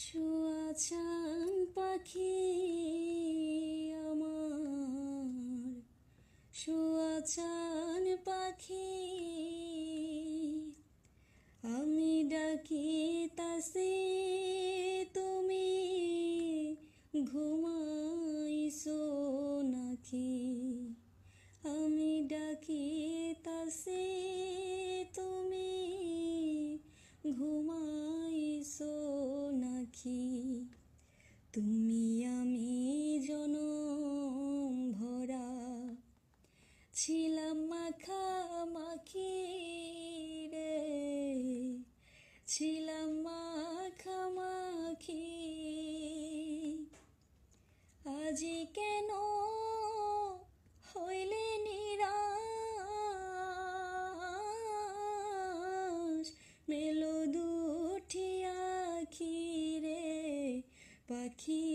শুয়াছান পাখি আমার, শুয়াছান পাখি, আমি ডাকিতাছি তুমি ঘুমাইছো নাকি? আমি ডাকিতাছি তুমি ঘুমাইছো নাকি? তুমি আমি জনম ভরা ছিলাম মাখামাখি রে, ছিলাম মাখামাখি। আজি কেন হইলে নিরাশ, মেলো দুটি আখি রে পাখি।